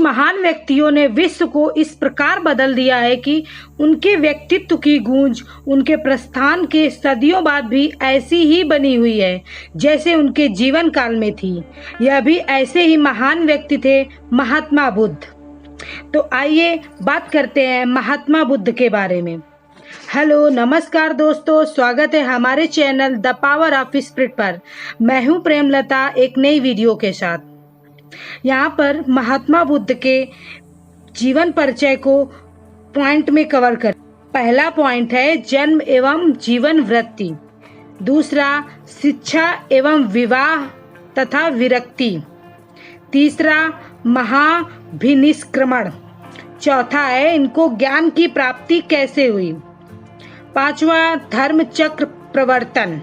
महान व्यक्तियों ने विश्व को इस प्रकार बदल दिया है कि उनके व्यक्तित्व की गूंज उनके प्रस्थान के सदियों बाद भी ऐसी ही बनी हुई है जैसे उनके जीवन काल में थी। यह भी ऐसे ही महान व्यक्ति थे, महात्मा बुद्ध। तो आइए बात करते हैं महात्मा बुद्ध के बारे में। हेलो नमस्कार दोस्तों, स्वागत है हमारे channel the power of spirit पर। मैं हूं प्रेमलता एक नई वीडियो के साथ। यहाँ पर महात्मा बुद्ध के जीवन परिचय को पॉइंट में कवर कर। पहला पॉइंट है जन्म एवं जीवन वृत्ति, दूसरा शिक्षा एवं विवाह तथा विरक्ति, तीसरा महाभिनिष्क्रमण, चौथा है इनको ज्ञान की प्राप्ति कैसे हुई, पांचवा धर्म चक्र प्रवर्तन,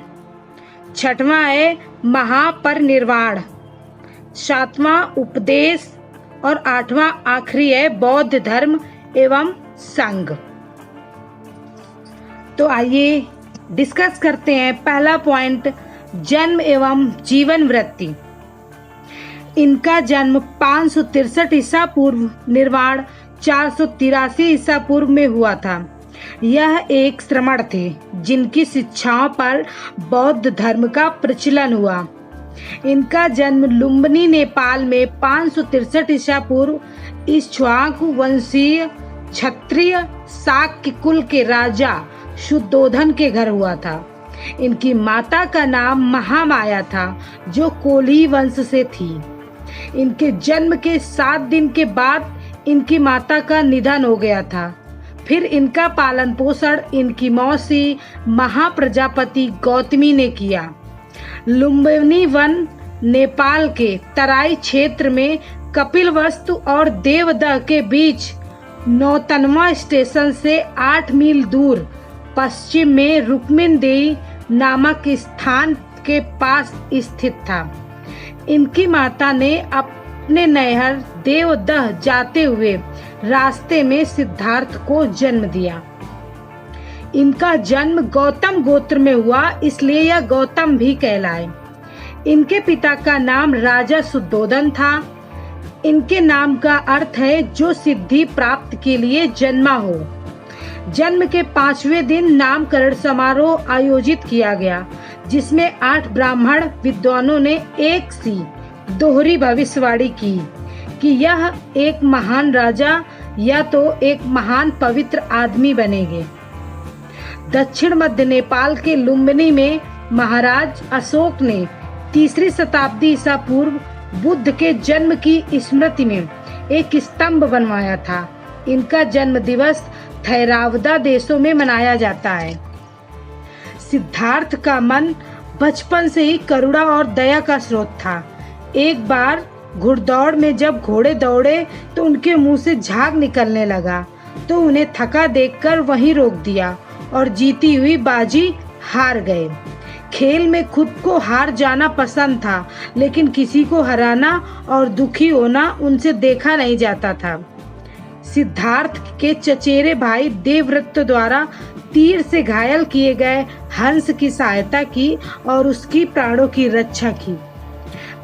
छठवां है महापरिनिर्वाण, सातवां उपदेश और आठवां आखिरी है बौद्ध धर्म एवं संघ। तो आइए डिस्कस करते हैं। पहला पॉइंट जन्म एवं जीवन वृत्ति। इनका जन्म 563 ईसा पूर्व, निर्वाण 483 ईसा पूर्व में हुआ था। यह एक श्रमण थे जिनकी शिक्षाओं पर बौद्ध धर्म का प्रचलन हुआ। इनका जन्म लुम्बिनी नेपाल में 563 ईसा पूर्व इक्ष्वाकु वंशीय क्षत्रिय शाक्य कुल के राजा शुद्धोधन के घर हुआ था। इनकी माता का नाम महामाया था जो कोली वंश से थी। इनके जन्म के 7 दिन के बाद इनकी माता का निधन हो गया था। फिर इनका पालन पोषण इनकी मौसी महाप्रजापति गौतमी ने किया। लुम्बिनी वन नेपाल के तराई क्षेत्र में कपिलवस्तु और देवदह के बीच नौतनवा स्टेशन से 8 मील दूर पश्चिम में रुक्मिणदेही नामक स्थान के पास स्थित था। इनकी माता ने अपने नैहर देवदह जाते हुए रास्ते में सिद्धार्थ को जन्म दिया। इनका जन्म गौतम गोत्र में हुआ, इसलिए यह गौतम भी कहलाए। इनके पिता का नाम राजा शुद्धोधन था। इनके नाम का अर्थ है जो सिद्धि प्राप्त के लिए जन्मा हो। जन्म के 5वें दिन नामकरण समारोह आयोजित किया गया जिसमें 8 ब्राह्मण विद्वानों ने एक सी दोहरी भविष्यवाणी की कि यह एक महान राजा या तो एक महान पवित्र आदमी बनेंगे। दक्षिण मध्य नेपाल के लुम्बिनी में महाराज अशोक ने 3री शताब्दी ईसा पूर्व बुद्ध के जन्म की स्मृति में एक स्तंभ बनवाया था। इनका जन्म दिवस थैरावदा देशों में मनाया जाता है। सिद्धार्थ का मन बचपन से ही करुणा और दया का स्रोत था। एक बार घुड़दौड़ में जब घोड़े दौड़े तो उनके मुंह से झाग निकलने लगा, तो उन्हें थका देखकर वहीं रोक दिया और जीती हुई बाजी हार गए। खेल में खुद को हार जाना पसंद था, लेकिन किसी को हराना और दुखी होना उनसे देखा नहीं जाता था। सिद्धार्थ के चचेरे भाई देवव्रत द्वारा तीर से घायल किए गए हंस की सहायता की और उसकी प्राणों की रक्षा की।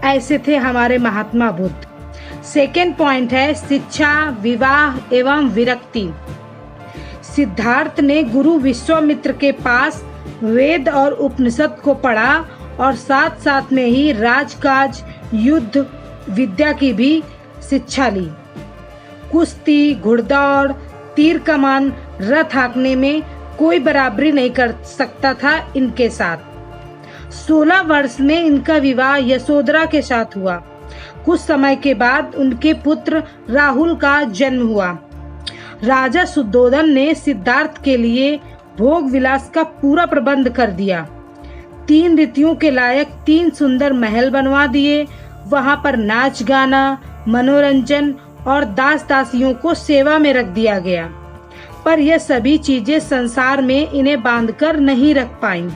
ऐसे थे हमारे महात्मा बुद्ध। सेकेंड पॉइंट है शिक्षा, विवाह एवं विरक्ति। सिद्धार्थ ने गुरु विश्वामित्र के पास वेद और उपनिषद को पढ़ा और साथ साथ में ही राजकाज, युद्ध विद्या की भी शिक्षा ली। कुश्ती, घुड़दौड़, तीर कमान, रथ हाँकने में कोई बराबरी नहीं कर सकता था इनके साथ। 16 वर्ष में इनका विवाह यशोधरा के साथ हुआ। कुछ समय के बाद उनके पुत्र राहुल का जन्म हुआ। राजा शुद्धोधन ने सिद्धार्थ के लिए भोग विलास का पूरा प्रबंध कर दिया। 3 ऋतुओं के लायक 3 सुंदर महल बनवा दिए। वहां पर नाच गाना, मनोरंजन और दास दासियों को सेवा में रख दिया गया। पर यह सभी चीजें संसार में इन्हें बांधकर नहीं रख पाईं।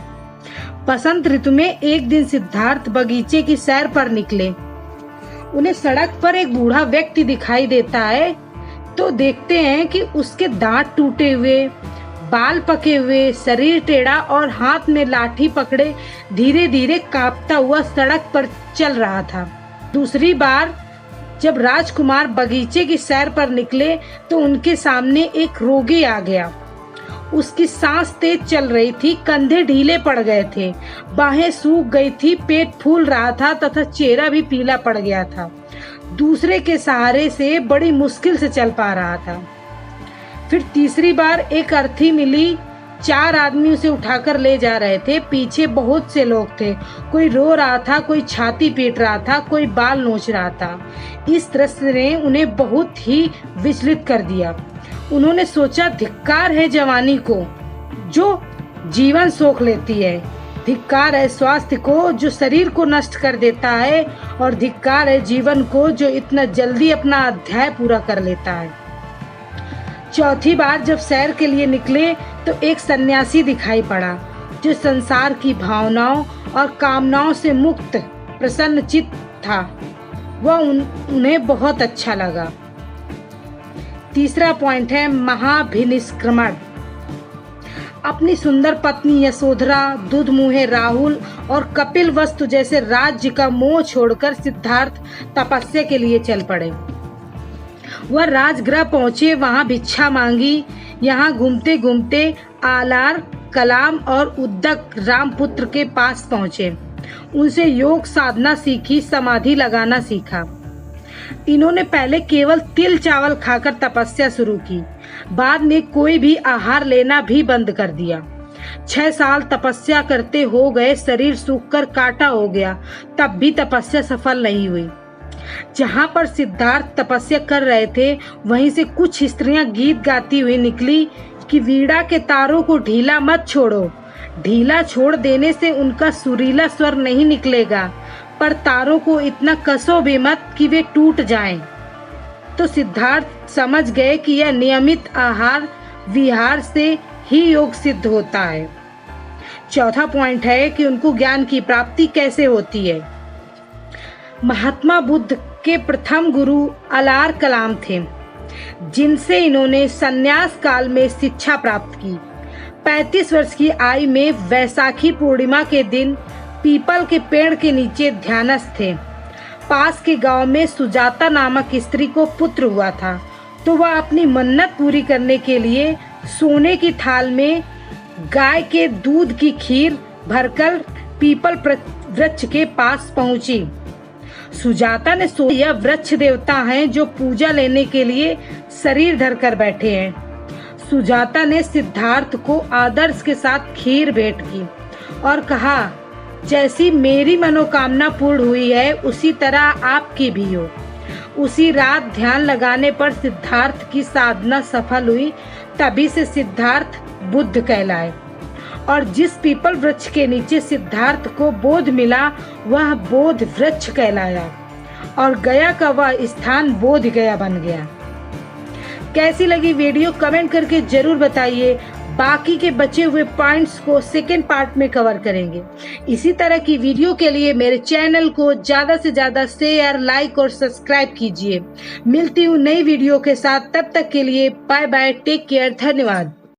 बसंत ऋतु में एक दिन सिद्धार्थ बगीचे की सैर पर निकले। उन्हें सड़क पर एक बूढ़ा व्यक्ति दिखाई देता है तो देखते हैं कि उसके दांत टूटे हुए, बाल पके हुए, शरीर टेढ़ा और हाथ में लाठी पकड़े धीरे धीरे कांपता हुआ सड़क पर चल रहा था। दूसरी बार जब राजकुमार बगीचे की सैर पर निकले तो उनके सामने एक रोगी आ गया। उसकी सांस तेज चल रही थी, कंधे ढीले पड़ गए थे, बाहें सूख गई थी, पेट फूल रहा था तथा चेहरा भी पीला पड़ गया था। दूसरे के सहारे से बड़ी मुश्किल से चल पा रहा था। फिर तीसरी बार एक अर्थी मिली। 4 आदमी उसे उठाकर ले जा रहे थे। पीछे बहुत से लोग थे। कोई रो रहा था, कोई छाती पीट रहा था, कोई बाल नोच रहा था। इस दृश्य ने उन्हें बहुत ही विचलित कर दिया। उन्होंने सोचा, धिक्कार है जवानी को जो जीवन सोख लेती है, धिक्कार है स्वास्थ्य को जो शरीर को नष्ट कर देता है, और धिक्कार है जीवन को जो इतना जल्दी अपना अध्याय पूरा कर लेता है। चौथी बार जब सैर के लिए निकले तो एक सन्यासी दिखाई पड़ा जो संसार की भावनाओं और कामनाओं से मुक्त प्रसन्न चित्त था। वह उन्हें बहुत अच्छा लगा। तीसरा पॉइंट है महाभिनिष्क्रमण। अपनी सुंदर पत्नी यशोधरा, दुधमुहे राहुल और कपिल वस्तु जैसे राज्य का मोह छोड़कर सिद्धार्थ तपस्या के लिए चल पड़े। वह राजगृह पहुंचे, वहां भिक्षा मांगी। यहाँ घूमते घूमते आलार, कलाम और उद्दक रामपुत्र के पास पहुंचे। उनसे योग साधना सीखी, समाधि लगाना सीखा। इन्होंने पहले केवल तिल चावल खाकर तपस्या शुरू की, बाद में कोई भी आहार लेना भी बंद कर दिया। 6 साल तपस्या करते हो गए, शरीर सूखकर काटा हो गया, तब भी तपस्या सफल नहीं हुई। जहाँ पर सिद्धार्थ तपस्या कर रहे थे, वहीं से कुछ स्त्रियां गीत गाती हुई निकली कि वीणा के तारों को ढीला मत छोड़ो। ढीला छोड़ देने से उनका सुरीला स्वर नहीं निकलेगा, पर तारों को इतना कसो भी मत कि वे टूट जाएं। तो सिद्धार्थ समझ गए कि यह नियमित आहार विहार से ही योग सिद्ध होता है। चौथा पॉइंट है कि उनको ज्ञान की प्राप्ति कैसे होती है। महात्मा बुद्ध के प्रथम गुरु अलार कलाम थे, जिनसे इन्होंने संन्यास काल में शिक्षा प्राप्त की। 35 वर्ष की आयु में वैशाखी पूर्णिमा के दिन पीपल के पेड़ के नीचे ध्यानस्थ थे। पास के गांव में सुजाता नामक स्त्री को पुत्र हुआ था, तो वह अपनी मन्नत पूरी करने के लिए सोने की थाल में गाय के दूध की खीर भरकर पीपल वृक्ष के पास पहुंची। सुजाता ने सोचा, यह वृक्ष देवता हैं जो पूजा लेने के लिए शरीर धरकर बैठे हैं। सुजाता ने सिद्धार्थ को आदर्श के साथ खीर भेंट की और कहा, जैसी मेरी मनोकामना पूर्ण हुई है, उसी तरह आपकी भी हो। उसी रात ध्यान लगाने पर सिद्धार्थ की साधना सफल हुई। तभी से सिद्धार्थ बुद्ध कहलाए। और जिस पीपल वृक्ष के नीचे सिद्धार्थ को बोध मिला, वह बोध वृक्ष कहलाया और गया का वह स्थान बोध गया बन गया। कैसी लगी वीडियो कमेंट करके जरूर बताइए। बाकी के बचे हुए पॉइंट्स को सेकेंड पार्ट में कवर करेंगे। इसी तरह की वीडियो के लिए मेरे चैनल को ज्यादा से ज्यादा शेयर, लाइक और सब्सक्राइब कीजिए। मिलती हूँ नई वीडियो के साथ, तब तक के लिए बाय बाय, टेक केयर, धन्यवाद।